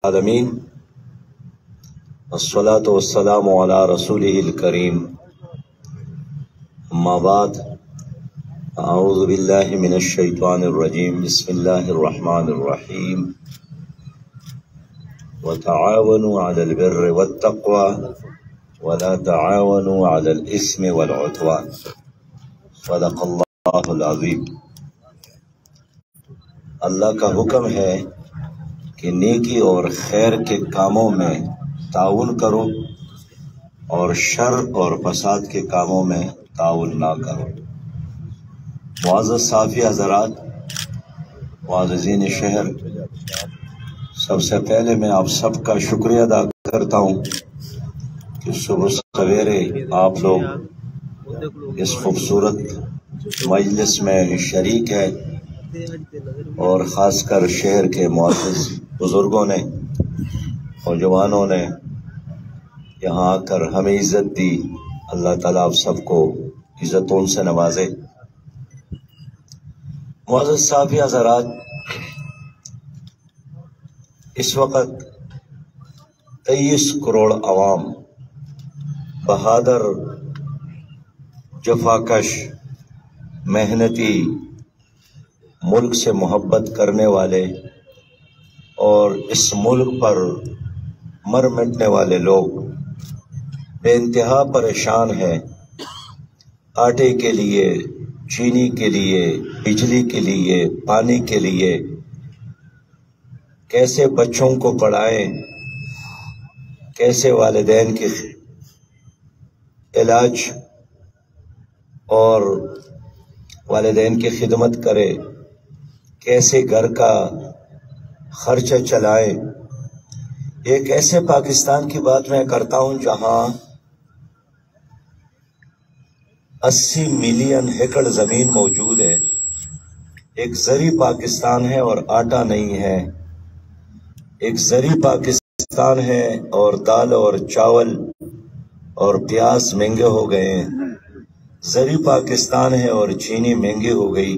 العالمین والصلاة والسلام علی رسولہ الکریم اما بعد اعوذ باللہ من الشیطان الرجیم بسم اللہ الرحمن الرحیم وتعاونوا علی البر والتقوى ولا تعاونوا علی الاثم والعدوان صدق اللہ العظیم۔ اللہ کا حکم ہے کہ نیکی اور خیر کے کاموں میں تعاون کرو اور شر اور فساد کے کاموں میں تعاون نہ کرو۔ معزز صافی حضرات، معززین شہر، سب سے پہلے میں آپ سب کا شکریہ ادا کرتا ہوں کہ صبح سویرے آپ لوگ اس خوبصورت مجلس میں شریک ہے اور خاص کر شہر کے معزز بزرگوں نے نوجوانوں نے یہاں آ کر ہمیں عزت دی۔ اللہ تعالیٰ آپ سب کو عزتوں سے نوازے۔ معزز صافی حضرات، اس وقت 23 کروڑ عوام بہادر، جفاکش، محنتی، ملک سے محبت کرنے والے اور اس ملک پر مر مٹنے والے لوگ بے انتہا پریشان ہیں۔ آٹے کے لیے، چینی کے لیے، بجلی کے لیے، پانی کے لیے، کیسے بچوں کو پڑھائیں، کیسے والدین کے علاج اور والدین کی خدمت کرے، کیسے گھر کا خرچہ چلائیں۔ ایک ایسے پاکستان کی بات میں کرتا ہوں جہاں 80 ملین ایکڑ زمین موجود ہے، ایک زرعی پاکستان ہے اور آٹا نہیں ہے، ایک زرعی پاکستان ہے اور دال اور چاول اور پیاز مہنگے ہو گئے ہیں، زرعی پاکستان ہے اور چینی مہنگی ہو گئی۔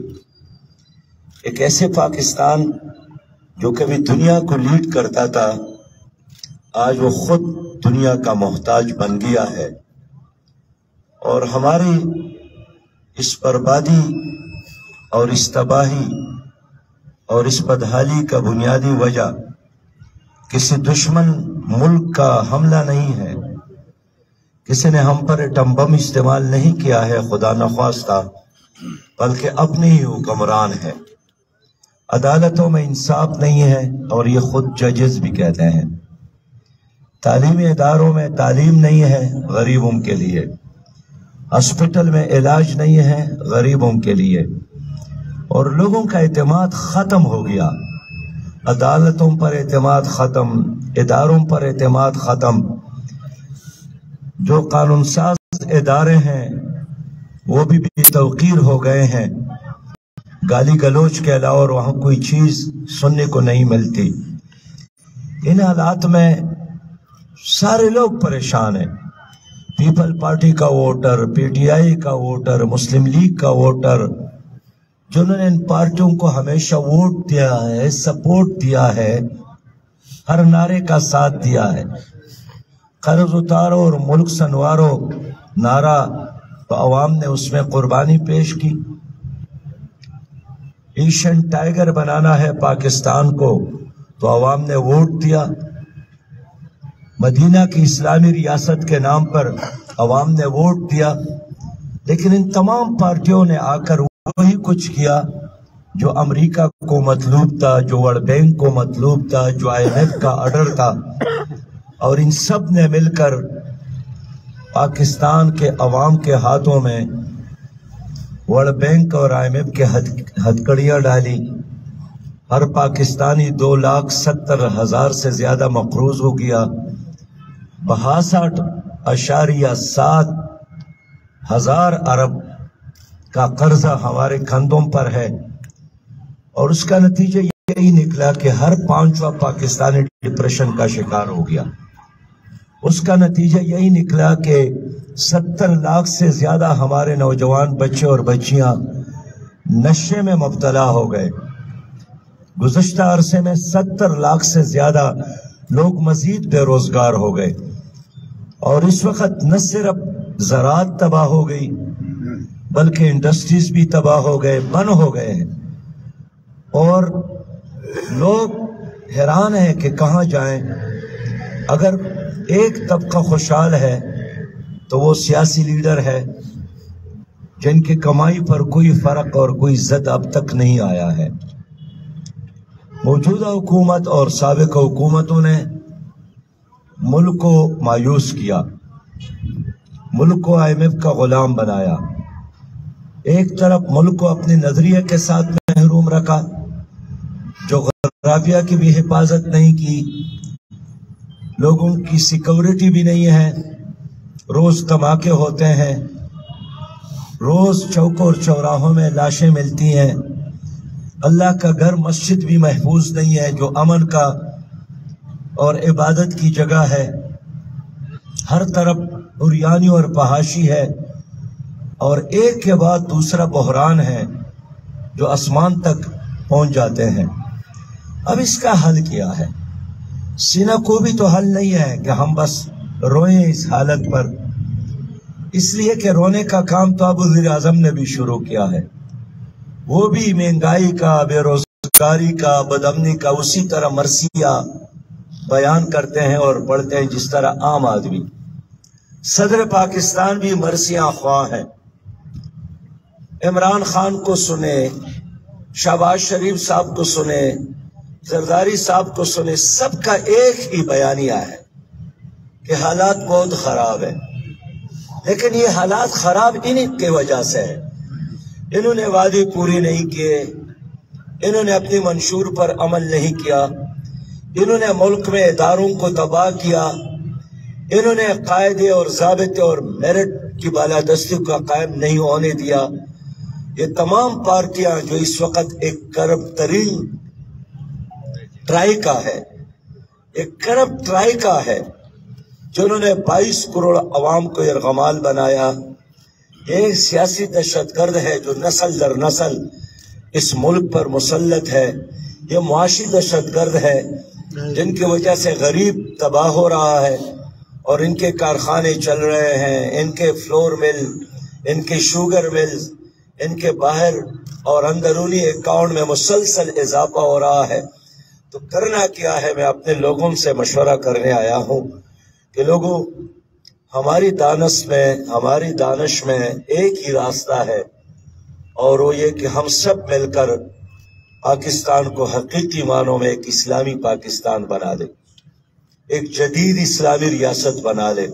ایک ایسے پاکستان جو کبھی دنیا کو لیڈ کرتا تھا، آج وہ خود دنیا کا محتاج بن گیا ہے۔ اور ہماری اس بربادی اور اس تباہی اور اس بدحالی کا بنیادی وجہ کسی دشمن ملک کا حملہ نہیں ہے، کسی نے ہم پر ایٹم بم استعمال نہیں کیا ہے خدا نخواستہ، بلکہ اپنے ہی حکمران ہے۔ عدالتوں میں انصاف نہیں ہے اور یہ خود ججز بھی کہتے ہیں۔ تعلیمی اداروں میں تعلیم نہیں ہے غریبوں کے لیے، ہاسپٹل میں علاج نہیں ہے غریبوں کے لیے، اور لوگوں کا اعتماد ختم ہو گیا۔ عدالتوں پر اعتماد ختم، اداروں پر اعتماد ختم۔ جو قانون ساز ادارے ہیں وہ بھی توقیر ہو گئے ہیں، گالی گلوچ کے علاوہ اور وہاں کوئی چیز سننے کو نہیں ملتی۔ ان حالات میں سارے لوگ پریشان ہیں، پیپل پارٹی کا ووٹر، پی ٹی آئی کا ووٹر، مسلم لیگ کا ووٹر، جنہوں نے ان پارٹیوں کو ہمیشہ ووٹ دیا ہے، سپورٹ دیا ہے، ہر نعرے کا ساتھ دیا ہے۔ قرض اتارو اور ملک سنوارو نعرہ تو عوام نے اس میں قربانی پیش کی۔ ایشین ٹائیگر بنانا ہے پاکستان کو تو عوام نے ووٹ دیا۔ مدینہ کی اسلامی ریاست کے نام پر عوام نے ووٹ دیا، لیکن ان تمام پارٹیوں نے آ کر وہی کچھ کیا جو امریکہ کو مطلوب تھا، جو ورلڈ بینک کو مطلوب تھا، جو IMF کا آرڈر تھا، اور ان سب نے مل کر پاکستان کے عوام کے ہاتھوں میں ورلڈ بینک اور IMF کے ہتھکڑیاں ڈالی۔ ہر پاکستانی 2,70,000 سے زیادہ مقروض ہو گیا۔ 62.7 ہزار ارب کا قرضہ ہمارے کندھوں پر ہے، اور اس کا نتیجہ یہی نکلا کہ ہر 5واں پاکستانی ڈپریشن کا شکار ہو گیا۔ اس کا نتیجہ یہی نکلا کہ 70 لاکھ سے زیادہ ہمارے نوجوان بچے اور بچیاں نشے میں مبتلا ہو گئے۔ گزشتہ عرصے میں 70 لاکھ سے زیادہ لوگ مزید بے روزگار ہو گئے، اور اس وقت نہ صرف زراعت تباہ ہو گئی بلکہ انڈسٹریز بھی تباہ ہو گئے، بند ہو گئے ہیں، اور لوگ حیران ہیں کہ کہاں جائیں۔ اگر ایک طبقہ خوشحال ہے تو وہ سیاسی لیڈر ہے جن کی کمائی پر کوئی فرق اور کوئی زد اب تک نہیں آیا ہے۔ موجودہ حکومت اور سابق حکومتوں نے ملک کو مایوس کیا، ملک کو IMF کا غلام بنایا، ایک طرف ملک کو اپنے نظریے کے ساتھ محروم رکھا، جغرافیہ کی بھی حفاظت نہیں کی، لوگوں کی سیکورٹی بھی نہیں ہے، روز دھماکے ہوتے ہیں، روز چوک اور چوراہوں میں لاشیں ملتی ہیں، اللہ کا گھر مسجد بھی محفوظ نہیں ہے جو امن کا اور عبادت کی جگہ ہے، ہر طرف عریانی اور فحاشی ہے، اور ایک کے بعد دوسرا بحران ہے جو آسمان تک پہنچ جاتے ہیں۔ اب اس کا حل کیا ہے؟ سینہ کو بھی تو حل نہیں ہے کہ ہم بس روئیں اس حالت پر، اس لیے کہ رونے کا کام تو اب وزیر اعظم نے بھی شروع کیا ہے، وہ بھی مہنگائی کا، بے روزگاری کا، بدامنی کا اسی طرح مرثیہ بیان کرتے ہیں اور پڑھتے ہیں جس طرح عام آدمی۔ صدر پاکستان بھی مرثیہ خواہ ہیں، عمران خان کو سنے، شہباز شریف صاحب کو سنے، زرداری صاحب کو سنے، سب کا ایک ہی بیانیہ ہے کہ حالات بہت خراب ہیں، لیکن یہ حالات خراب انہیں کی وجہ سے ہے۔ انہوں نے وعدے پوری نہیں کیے، انہوں نے اپنی منشور پر عمل نہیں کیا، انہوں نے ملک میں اداروں کو تباہ کیا، انہوں نے قاعدے اور ضابطے اور میرٹ کی بالادستی کا قائم نہیں ہونے دیا۔ یہ تمام پارٹیاں جو اس وقت ایک کرپٹ ترین ٹرائی کا ہے جنہوں نے 22 کروڑ عوام کو یرغمال بنایا، یہ سیاسی دہشت گرد ہے جو نسل در نسل اس ملک پر مسلط ہے، یہ معاشی دہشت گرد ہے جن کی وجہ سے غریب تباہ ہو رہا ہے، اور ان کے کارخانے چل رہے ہیں، ان کے فلور مل، ان کے شوگر مل، ان کے باہر اور اندرونی اکاؤنٹ میں مسلسل اضافہ ہو رہا ہے۔ تو کرنا کیا ہے؟ میں اپنے لوگوں سے مشورہ کرنے آیا ہوں کہ لوگوں، ہماری دانش میں ایک ہی راستہ ہے، اور وہ یہ کہ ہم سب مل کر پاکستان کو حقیقی معنوں میں ایک اسلامی پاکستان بنا دیں، ایک جدید اسلامی ریاست بنا لیں،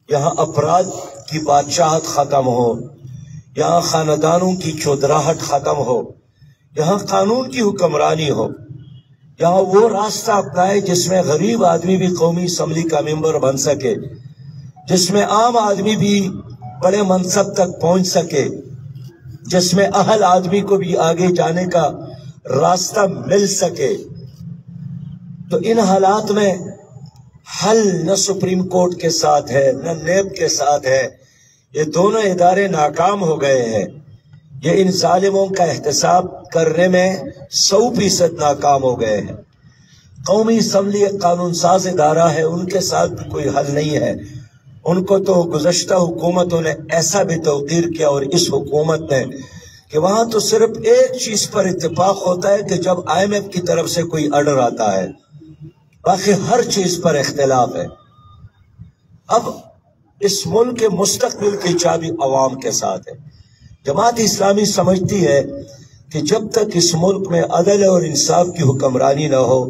یہاں افراد کی بادشاہت ختم ہو، یہاں خاندانوں کی چودراہٹ ختم ہو، یہاں قانون کی حکمرانی ہو، یہاں وہ راستہ اپنائے جس میں غریب آدمی بھی قومی اسمبلی کا ممبر بن سکے، جس میں عام آدمی بھی بڑے منصب تک پہنچ سکے، جس میں اہل آدمی کو بھی آگے جانے کا راستہ مل سکے۔ تو ان حالات میں حل نہ سپریم کورٹ کے ساتھ ہے، نہ نیب کے ساتھ ہے، یہ دونوں ادارے ناکام ہو گئے ہیں، یہ ان ظالموں کا احتساب کرنے میں 100% ناکام ہو گئے ہیں۔ قومی اسمبلی ایک قانون ساز ادارہ ہے، ان کے ساتھ بھی کوئی حل نہیں ہے، ان کو تو گزشتہ حکومتوں نے ایسا بھی توقیر کیا، اور اس حکومت نے، کہ وہاں تو صرف ایک چیز پر اتفاق ہوتا ہے کہ جب IMF کی طرف سے کوئی آرڈر آتا ہے، باقی ہر چیز پر اختلاف ہے۔ اب اس ملک کے مستقبل کی چابی عوام کے ساتھ ہے۔ جماعت اسلامی سمجھتی ہے کہ جب تک اس ملک میں عدل اور انصاف کی حکمرانی نہ ہو،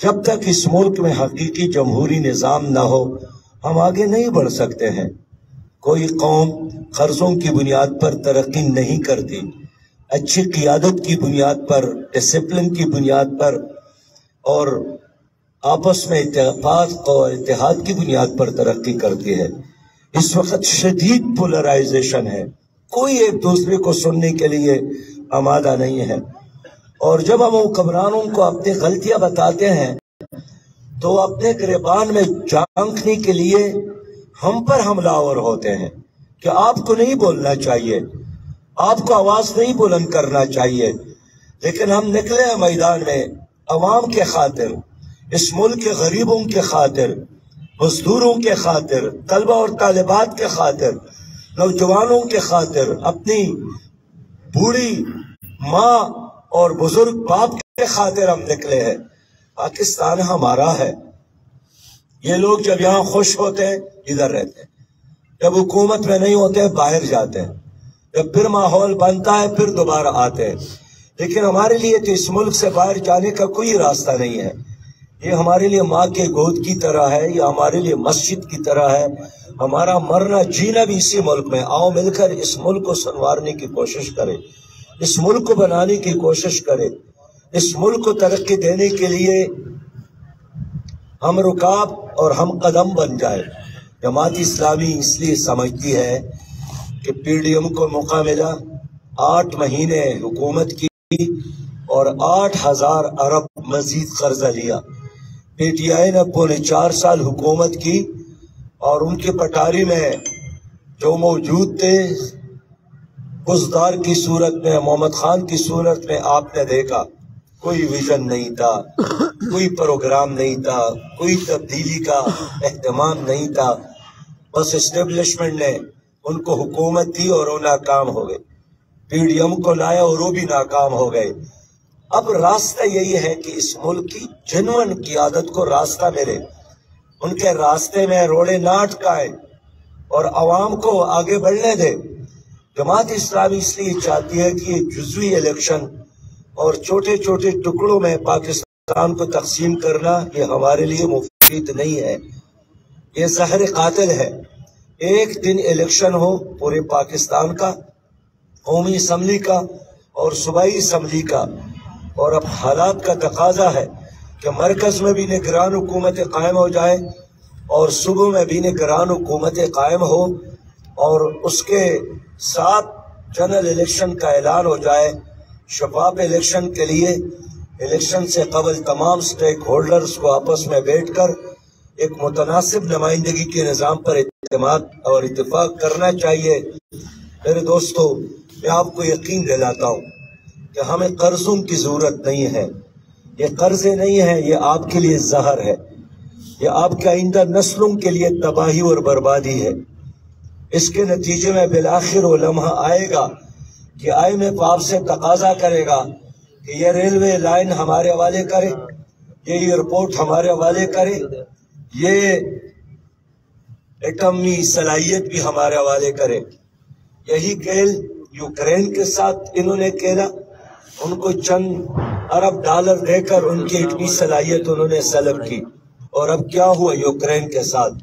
جب تک اس ملک میں حقیقی جمہوری نظام نہ ہو، ہم آگے نہیں بڑھ سکتے ہیں۔ کوئی قوم قرضوں کی بنیاد پر ترقی نہیں کرتی، اچھی قیادت کی بنیاد پر، ڈسپلن کی بنیاد پر، اور آپس میں اتفاق اور اتحاد کی بنیاد پر ترقی کرتی ہے۔ اس وقت شدید پولرائزیشن ہے، کوئی ایک دوسرے کو سننے کے لیے آمادہ نہیں ہے، اور جب ہم حکمرانوں کو اپنی غلطیاں بتاتے ہیں تو اپنے گریبان میں جھانکنے کے لیے ہم پر حملہ آور ہوتے ہیں کہ آپ کو نہیں بولنا چاہیے، آپ کو آواز نہیں بلند کرنا چاہیے، لیکن ہم نکلے ہیں میدان میں عوام کے خاطر، اس ملک کے غریبوں کے خاطر، مزدوروں کے خاطر، طلبہ اور طالبات کے خاطر، نوجوانوں کے خاطر، اپنی بوڑھی ماں اور بزرگ باپ کے خاطر ہم نکلے ہیں۔ پاکستان ہمارا ہے۔ یہ لوگ جب یہاں خوش ہوتے ہیں ادھر رہتے ہیں، جب حکومت میں نہیں ہوتے ہیں باہر جاتے ہیں، جب پھر ماحول بنتا ہے پھر دوبارہ آتے ہیں۔ لیکن ہمارے لیے تو اس ملک سے باہر جانے کا کوئی راستہ نہیں ہے۔ یہ ہمارے لیے ماں کے گود کی طرح ہے، یہ ہمارے لیے مسجد کی طرح ہے۔ ہمارا مرنا جینا بھی اسی ملک میں۔ آؤ مل کر اس ملک کو سنوارنے کی کوشش کرے، اس ملک کو بنانے کی کوشش کرے، اس ملک کو ترقی دینے کے لیے ہم رکاب اور ہم قدم بن جائے۔ جماعت اسلامی اس لیے سمجھتی ہے کہ پی ڈی ایم کو موقع ملا، 8 مہینے حکومت کی اور 8,000 ارب مزید قرضہ لیا۔ پی ٹی آئی نے 4.25 سال حکومت کی اور ان کی پٹاری میں جو موجود تھے بزدار کی صورت میں، محمد خان کی صورت میں، آپ نے دیکھا کوئی ویژن نہیں تھا، کوئی پروگرام نہیں تھا، کوئی تبدیلی کا اہتمام نہیں تھا۔ بس اسٹیبلشمنٹ نے ان کو حکومت دی اور وہ ناکام ہو گئے۔ پی ڈی ایم کو لایا اور وہ بھی ناکام ہو گئے۔ اب راستہ یہی ہے کہ اس ملک کی جنون قیادت کو راستہ ملے، ان کے راستے میں روڑے نہ اٹکائے اور عوام کو آگے بڑھنے دے۔ جماعت اسلامی اس لیے چاہتی ہے کہ یہ جزوی الیکشن اور چھوٹے چھوٹے ٹکڑوں میں پاکستان کو تقسیم کرنا یہ ہمارے لیے مفید نہیں ہے، یہ زہر قاتل ہے۔ ایک دن الیکشن ہو پورے پاکستان کا، قومی اسمبلی کا اور صوبائی اسمبلی کا، اور اب حالات کا تقاضا ہے کہ مرکز میں بھی نگران حکومتیں قائم ہو جائے اور صوبوں میں بھی نگران حکومتیں قائم ہو، اور اس کے ساتھ جنرل الیکشن کا اعلان ہو جائے۔ شفاف الیکشن کے لیے الیکشن سے قبل تمام سٹیک ہولڈرز کو آپس میں بیٹھ کر ایک متناسب نمائندگی کے نظام پر اعتماد اور اتفاق کرنا چاہیے۔ میرے دوستو، میں آپ کو یقین دلاتا ہوں کہ ہمیں قرضوں کی ضرورت نہیں ہے۔ یہ قرضے نہیں ہیں، یہ آپ کے لیے زہر ہے، یہ آپ کے آئندہ نسلوں کے لیے تباہی اور بربادی ہے۔ اس کے نتیجے میں بالآخر وہ لمحہ آئے گا کہ IMF آپ سے تقاضا کرے گا کہ یہ ریلوے لائن ہمارے حوالے کرے، یہ ایئرپورٹ ہمارے حوالے کرے، یہ ایٹمی صلاحیت بھی ہمارے حوالے کرے۔ یہی کھیل یوکرین کے ساتھ انہوں نے کھیلا، ان کو چند ارب ڈالر دے کر ان کی ایٹمی صلاحیت انہوں نے سلب کی، اور اب کیا ہوا یوکرین کے ساتھ؟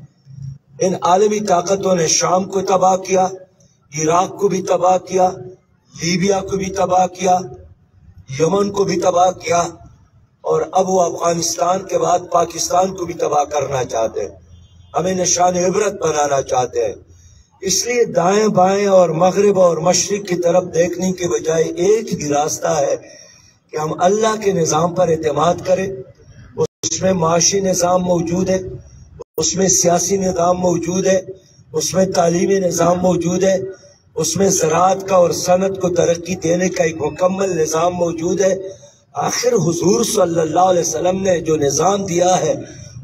ان عالمی طاقتوں نے شام کو تباہ کیا، عراق کو بھی تباہ کیا، لیبیا کو بھی تباہ کیا، یمن کو بھی تباہ کیا، اور اب وہ افغانستان کے بعد پاکستان کو بھی تباہ کرنا چاہتے ہیں، ہمیں نشان عبرت بنانا چاہتے ہیں۔ اس لیے دائیں بائیں اور مغرب اور مشرق کی طرف دیکھنے کے بجائے ایک ہی راستہ ہے کہ ہم اللہ کے نظام پر اعتماد کریں۔ اس میں معاشی نظام موجود ہے، اس میں سیاسی نظام موجود ہے، اس میں تعلیمی نظام موجود ہے، اس میں زراعت کا اور صنعت کو ترقی دینے کا ایک مکمل نظام موجود ہے۔ آخر حضور صلی اللہ علیہ وسلم نے جو نظام دیا ہے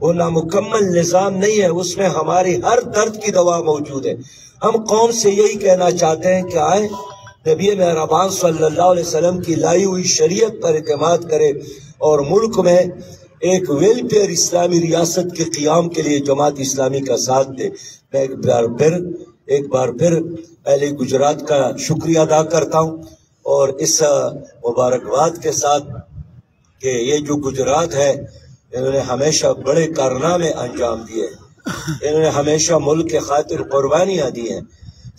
وہ نامکمل نظام نہیں ہے، اس میں ہماری ہر درد کی دوا موجود ہے۔ ہم قوم سے یہی کہنا چاہتے ہیں کہ آئیں نبی مہربان صلی اللہ علیہ وسلم کی لائی ہوئی شریعت پر اعتماد کرے اور ملک میں ایک ویلفیئر اسلامی ریاست کے قیام کے لیے جماعت اسلامی کا ساتھ دے۔ میں ایک بار پھر اہل گجرات کا شکریہ ادا کرتا ہوں، اور اس مبارکباد کے ساتھ کہ یہ جو گجرات ہے انہوں نے ہمیشہ بڑے کارنامے انجام دیے، انہوں نے ہمیشہ ملک کے خاطر قربانیاں دی ہیں۔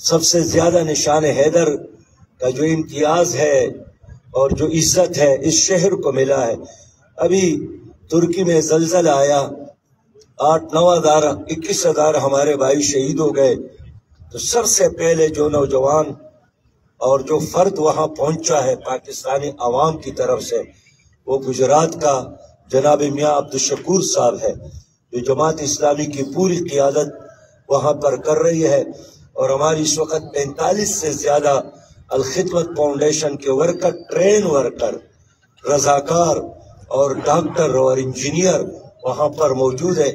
سب سے زیادہ نشان حیدر کا جو امتیاز ہے اور جو عزت ہے اس شہر کو ملا ہے۔ ابھی ترکی میں زلزلہ آیا، 8-9 ہزار 21,000 ہمارے بھائی شہید ہو گئے، تو سب سے پہلے جو نوجوان اور جو فرد وہاں پہنچا ہے پاکستانی عوام کی طرف سے، وہ گجرات کا جناب میاں عبدالشکور صاحب ہے، جو جماعت اسلامی کی پوری قیادت وہاں پر کر رہی ہے، اور ہماری اس وقت 45 سے زیادہ الخدمت فاؤنڈیشن کے ورکر، ٹرین ورکر، رضاکار اور ڈاکٹر اور انجینئر وہاں پر موجود ہے.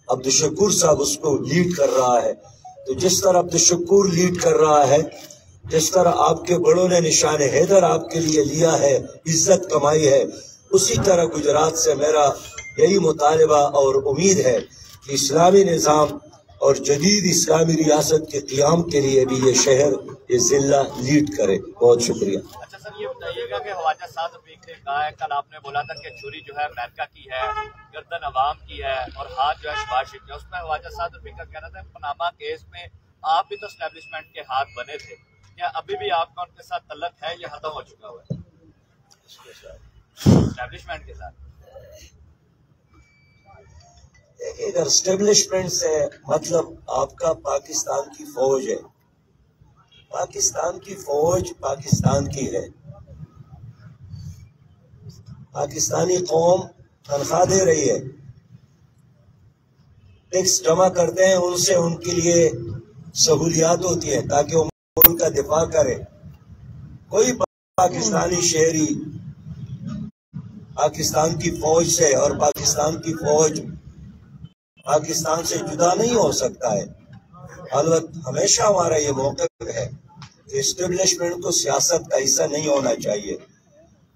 عبدالشکور صاحب اس کو لیڈ کر رہا ہے. تو جس طرح عبدالشکور لیڈ کر رہا ہے، جس طرح آپ کے بڑوں نے نشان حیدر آپ کے لیے لیا ہے، عزت کمائی ہے، اسی طرح گجرات سے میرا یہی مطالبہ اور امید ہے کہ اسلامی نظام اور جدید اسلامی ریاست کے قیام کے لیے بھی یہ شہر، یہ ضلع لیڈ کرے. بہت شکریہ. اچھا سر، یہ بتائیے گا کہ خواجہ سعد رفیق نے کہا ہے، کل آپ نے بولا تھا کہ چھری جو ہے امریکہ کی ہے، گردن عوام کی ہے اور ہاتھ جو ہے شہباز شریف کا. اس میں خواجہ سعد رفیق کا کہنا تھا پاناما کیس میں آپ بھی تو اسٹیبلشمنٹ کے ہاتھ بنے تھے، کیا ابھی بھی آپ کا ان کے ساتھ تعلق ہے یا ختم ہو چکا ہوا ہے اسٹیبلشمنٹ کے ساتھ؟ دیکھیے، اگر اسٹیبلشمنٹ سے مطلب آپ کا پاکستان کی فوج ہے، پاکستان کی فوج پاکستان کی ہے. پاکستانی قوم تنخواہ دے رہی ہے، ٹیکس جمع کرتے ہیں، ان سے ان کے لیے سہولیات ہوتی ہیں تاکہ وہ ملک کا دفاع کرے. کوئی پاکستانی شہری پاکستان کی فوج سے اور پاکستان کی فوج پاکستان سے جدا نہیں ہو سکتا ہے. البتہ ہمیشہ ہمارا یہ موقف ہے کہ اسٹیبلشمنٹ کو سیاست کا حصہ نہیں ہونا چاہیے.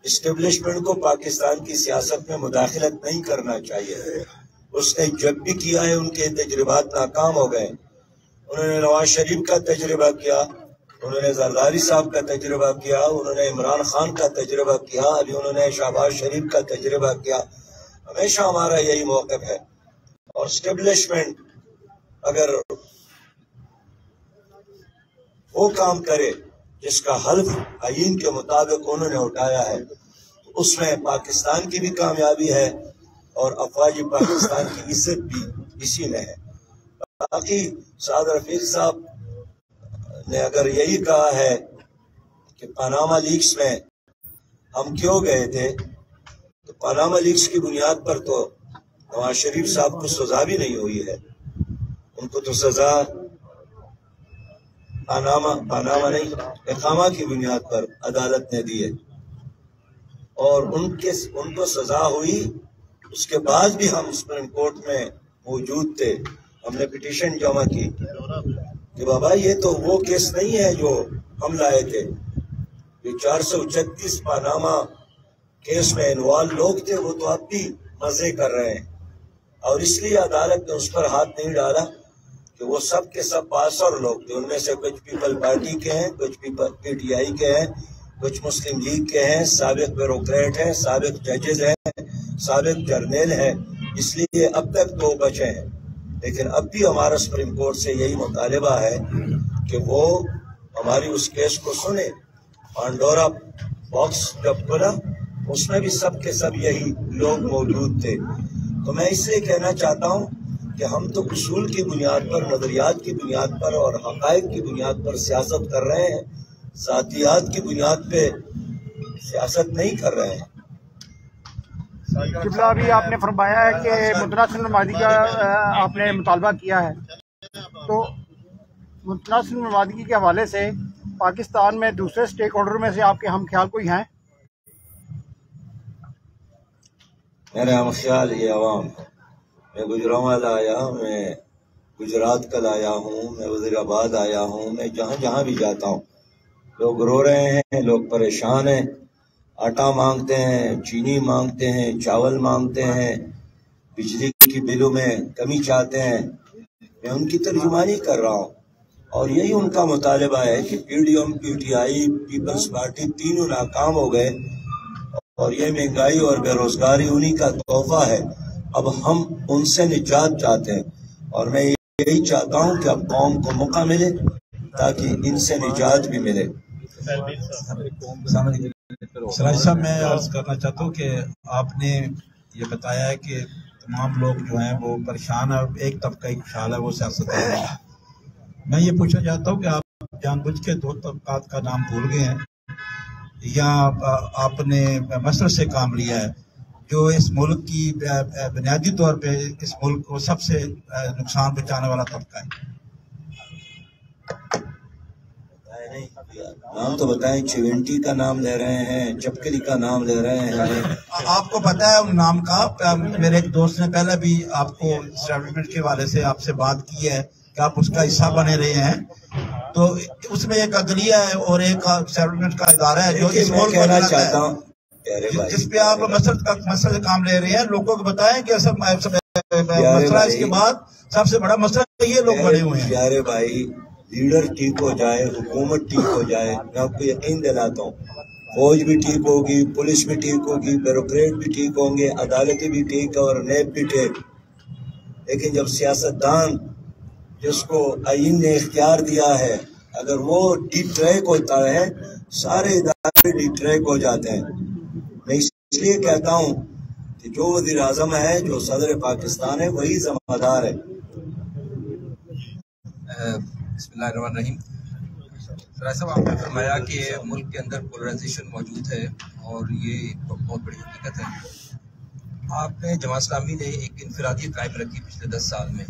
اسٹیبلشمنٹ کو پاکستان کی سیاست میں مداخلت نہیں کرنا چاہیے. اس نے جب بھی کیا ہے ان کے تجربات ناکام ہو گئے. انہوں نے نواز شریف کا تجربہ کیا، انہوں نے زرداری صاحب کا تجربہ کیا، انہوں نے عمران خان کا تجربہ کیا، ابھی انہوں نے شہباز شریف کا تجربہ کیا. ہمیشہ ہمارا یہی موقف ہے. اور اسٹیبلشمنٹ اگر وہ کام کرے جس کا حلف آئین کے مطابق انہوں نے اٹھایا ہے، اس میں پاکستان کی بھی کامیابی ہے اور افواج پاکستان کی عزت بھی اسی میں ہے. باقی سعد رفیق صاحب نے اگر یہی کہا ہے کہ پاناما لیکس میں ہم کیوں گئے تھے، تو پاناما لیکس کی بنیاد پر تو نواز شریف صاحب کو سزا بھی نہیں ہوئی ہے. ان کو تو سزا پاناما نہیں، اقامہ کی بنیاد پر عدالت نے دی ہے اور ان کو سزا ہوئی. اس کے بعد بھی ہم سپریم کورٹ میں موجود تھے. ہم نے پٹیشن جمع کی کہ بابا یہ تو وہ کیس نہیں ہے جو ہم لائے تھے. یہ 436 پاناما کیس میں انوالو لوگ تھے، وہ تو اب بھی مزے کر رہے ہیں. اور اس لیے عدالت نے اس پر ہاتھ نہیں ڈالا کہ وہ سب کے سب پاسر لوگ تھے. ان میں سے کچھ پیپل پارٹی کے ہیں، کچھ پی ٹی آئی کے ہیں، کچھ مسلم لیگ کے ہیں، سابق بیوروکریٹ ہیں، سابق ججز ہیں، سابق جرنیل ہیں. اس لیے اب تک تو بچے ہیں. لیکن اب بھی ہمارا سپریم کورٹ سے یہی مطالبہ ہے کہ وہ ہماری اس کیس کو سنے. پانڈورا باکس جب کھلا اس میں بھی سب کے سب یہی لوگ موجود تھے. تو میں اس لیے کہنا چاہتا ہوں کہ ہم تو اصول کی بنیاد پر، نظریات کی بنیاد پر اور حقائق کی بنیاد پر سیاست کر رہے ہیں، ذاتیات کی بنیاد پہ سیاست نہیں کر رہے ہیں. قبلہ ابھی آپ نے فرمایا ہے کہ متناسب نمازی کا آپ نے مطالبہ کیا ہے، تو متناسب نمازی کے حوالے سے پاکستان میں دوسرے سٹیک ہولڈر میں سے آپ کے ہم خیال کوئی ہیں؟ میرے ہم خیال یہ عوام ہے. میں گجرانوالہ آیا ہوں، میں گجرات کل آیا ہوں، میں وزیر آباد آیا ہوں، میں جہاں بھی جاتا ہوں لوگ رو رہے ہیں، لوگ پریشان ہیں. آٹا مانگتے ہیں، چینی مانگتے ہیں، چاول مانگتے ہیں، بجلی کی بلوں میں کمی چاہتے ہیں. میں ان کی ترجمانی کر رہا ہوں اور یہی ان کا مطالبہ ہے کہ P D M, P T I, People's Party تینوں ناکام ہو گئے اور یہ مہنگائی اور بے روزگاری انہی کا تحفہ ہے. اب ہم ان سے نجات چاہتے ہیں اور میں یہی چاہتا ہوں کہ اب قوم کو موقع ملے تاکہ ان سے نجات بھی ملے. سراج صاحب، میں عرض کرنا چاہتا ہوں کہ آپ نے یہ بتایا ہے کہ تمام لوگ جو ہیں وہ پریشان ہیں، ایک طبقہ ہی خوشحال ہے، وہ سیاست ہے. میں یہ پوچھنا چاہتا ہوں کہ آپ جان بوجھ کے دو طبقات کا نام بھول گئے ہیں یا آپ نے مسئلے سے کام لیا ہے جو اس ملک کی بنیادی طور پہ اس ملک کو سب سے نقصان پہنچانے والا طبقہ ہے؟ نام تو بتائیں. چیونٹی کا نام لے رہے ہیں, چپکلی کا نام لے رہے ہیں. آپ کو پتا ہے ان نام کا؟ میرے ایک دوست نے پہلے بھی آپ کو سیٹلمنٹ کے حوالے سے آپ سے بات کی ہے کہ آپ اس کا حصہ بنے رہے ہیں. تو اس میں ایک عدلیہ ہے اور ایک سیٹلمنٹ کا ادارہ ہے جو اس ملک کو چاہتا ہوں جس پہ آپ مسئلہ سے کام لے رہے ہیں. لوگوں کو بتائیں کہ مسئلہ اس کے بعد سب سے بڑا مسئلہ یہ لوگ بڑے ہوئے ہیں. پیارے بھائی, لیڈر ٹھیک ہو جائے, حکومت ٹھیک ہو جائے, میں آپ کو یقین دلاتا ہوں فوج بھی ٹھیک ہوگی, پولیس بھی ٹھیک ہوگی, بیوروکریٹ بھی ٹھیک ہوں گے, عدالتیں بھی ٹھیک اور نیب بھی ٹھیک. لیکن جب سیاستدان جس کو آئین نے اختیار دیا ہے اگر وہ ڈی ٹریک ہوتا ہے, سارے ادارے ڈی ٹریک ہو جاتے ہیں. میں اس لیے کہتا ہوں کہ جو وزیر اعظم ہے, جو صدر پاکستان ہے, وہی ذمہ دار ہے. بسم اللہ الرحمن الرحیم. راج صاحب, آپ نے فرمایا کہ ملک کے اندر پولرائزیشن موجود ہے اور یہ بہت بڑی حقیقت ہے. آپ نے جماعت اسلامی نے ایک انفرادی قائم رکھی پچھلے 10 سال میں.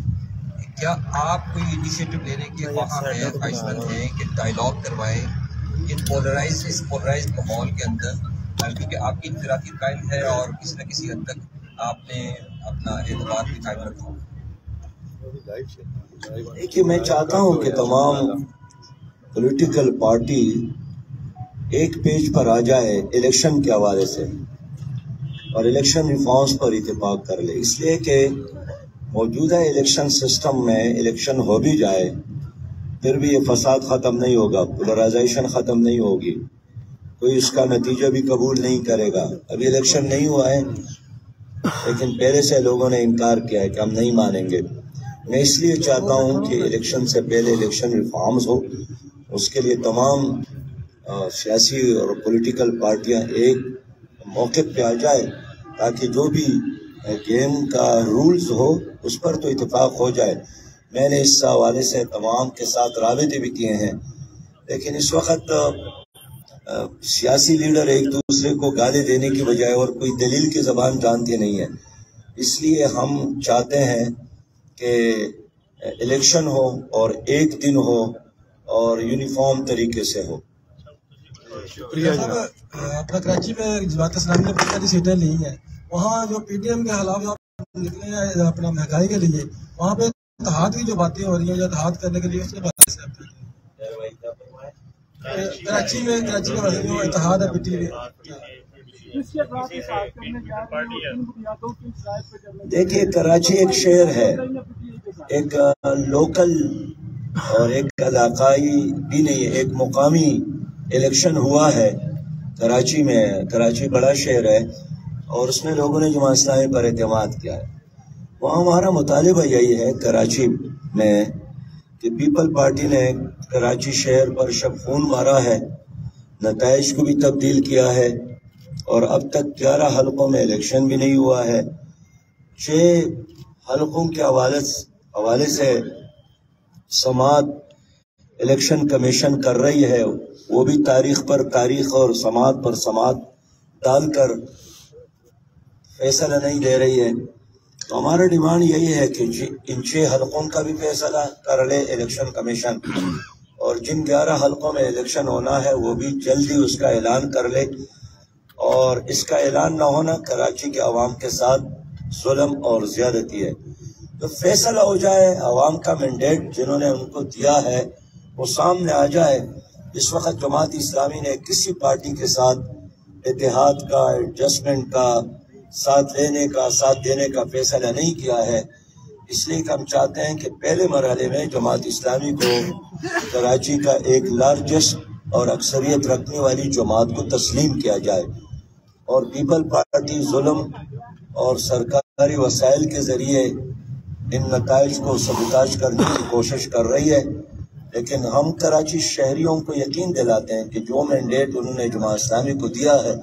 کیا آپ کوئی انیشیٹو لینے کے وہاں ہیں, خواہش مند ہیں کہ ڈائیلاگ کروائیں اس پولرائز ماحول کے اندر, کیونکہ آپ کی انفرادی قائم ہے اور کسی نہ کسی حد تک آپ نے اپنا اعتبار بھی قائم رکھا. دیکھیے, میں چاہتا ہوں کہ تمام پولیٹیکل پارٹی ایک پیج پر آ جائے الیکشن کے حوالے سے اور الیکشن ریفارمز پر اتفاق کر لے. اس لیے کہ موجودہ الیکشن سسٹم میں الیکشن ہو بھی جائے پھر بھی یہ فساد ختم نہیں ہوگا, پولرائزیشن ختم نہیں ہوگی, کوئی اس کا نتیجہ بھی قبول نہیں کرے گا. ابھی الیکشن نہیں ہوا ہے لیکن پہلے سے لوگوں نے انکار کیا ہے کہ ہم نہیں مانیں گے. میں اس لیے چاہتا ہوں کہ الیکشن سے پہلے الیکشن ریفارمز ہو. اس کے لیے تمام سیاسی اور پولیٹیکل پارٹیاں ایک موقع پہ آ جائے تاکہ جو بھی گیم کا رولز ہو اس پر تو اتفاق ہو جائے. میں نے اس حوالے سے تمام کے ساتھ رابطے بھی کیے ہیں, لیکن اس وقت سیاسی لیڈر ایک دوسرے کو گالے دینے کی بجائے اور کوئی دلیل کی زبان جانتے نہیں ہیں. اس لیے ہم چاہتے ہیں کہ الیکشن ہو اور ایک دن ہو اور یونیفارم طریقے سے ہو. اپنا کراچی میں جماعت اسلامی نے بہت ساری سیٹیں لی ہیں, وہاں جو پی ٹی ایم کے خلاف نکلے ہیں اپنا مہنگائی کے لیے, وہاں پہ اتحاد کی جو باتیں ہو رہی ہیں, جو اتحاد کرنے کے لیے اس کے بارے سے کراچی میں جو اتحاد ہے پی ٹی ایم. دیکھیے, کراچی ایک شہر ہے, ایک لوکل اور ایک علاقائی بھی نہیں ہے, ایک مقامی الیکشن ہوا ہے کراچی میں. کراچی بڑا شہر ہے اور اس میں لوگوں نے جماعت اسلامی پر اعتماد کیا ہے. وہاں ہمارا مطالبہ یہی ہے کراچی میں کہ پیپل پارٹی نے کراچی شہر پر شب خون مارا ہے, نتائج کو بھی تبدیل کیا ہے اور اب تک 11 حلقوں میں الیکشن بھی نہیں ہوا ہے. 6 حلقوں کے حوالے سے سماعت الیکشن کمیشن کر رہی ہے, وہ بھی تاریخ پر تاریخ اور سماعت پر سماعت ڈال کر فیصلہ نہیں دے رہی ہے. تو ہمارا ڈیمانڈ یہی ہے کہ ان 6 حلقوں کا بھی فیصلہ کر لے الیکشن کمیشن, اور جن 11 حلقوں میں الیکشن ہونا ہے وہ بھی جلدی اس کا اعلان کر لے. اور اس کا اعلان نہ ہونا کراچی کے عوام کے ساتھ ظلم اور زیادتی ہے. تو فیصلہ ہو جائے, عوام کا مینڈیٹ جنہوں نے ان کو دیا ہے وہ سامنے آ جائے. اس وقت جماعت اسلامی نے کسی پارٹی کے ساتھ اتحاد کا, ایڈجسٹمنٹ کا, ساتھ دینے کا فیصلہ نہیں کیا ہے. اس لیے کہ ہم چاہتے ہیں کہ پہلے مرحلے میں جماعت اسلامی کو کراچی کا ایک لارجسٹ اور اکثریت رکھنے والی جماعت کو تسلیم کیا جائے, اور پیپل پارٹی ظلم اور سرکاری وسائل کے ذریعے ان نتائج کو سبوتاژ کرنے کی کوشش کر رہی ہے. لیکن ہم کراچی شہریوں کو یقین دلاتے ہیں کہ جو مینڈیٹ انہوں نے جماعت اسلامی کو دیا ہے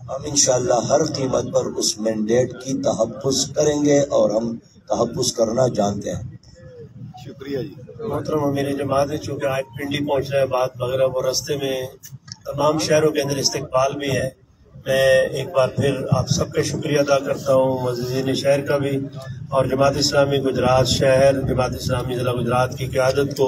ہم انشاءاللہ ہر قیمت پر اس مینڈیٹ کی تحفظ کریں گے, اور ہم تحفظ کرنا جانتے ہیں. شکریہ جی. محترم امیر جماعت ہے, چونکہ آج پنڈی پہنچ رہے ہیں بات وغیرہ, وہ رستے میں تمام شہروں کے اندر استقبال بھی ہے. میں ایک بار پھر آپ سب کا شکریہ ادا کرتا ہوں, معززین شہر کا بھی, اور جماعت اسلامی گجرات شہر, جماعت اسلامی ضلع گجرات کی قیادت کو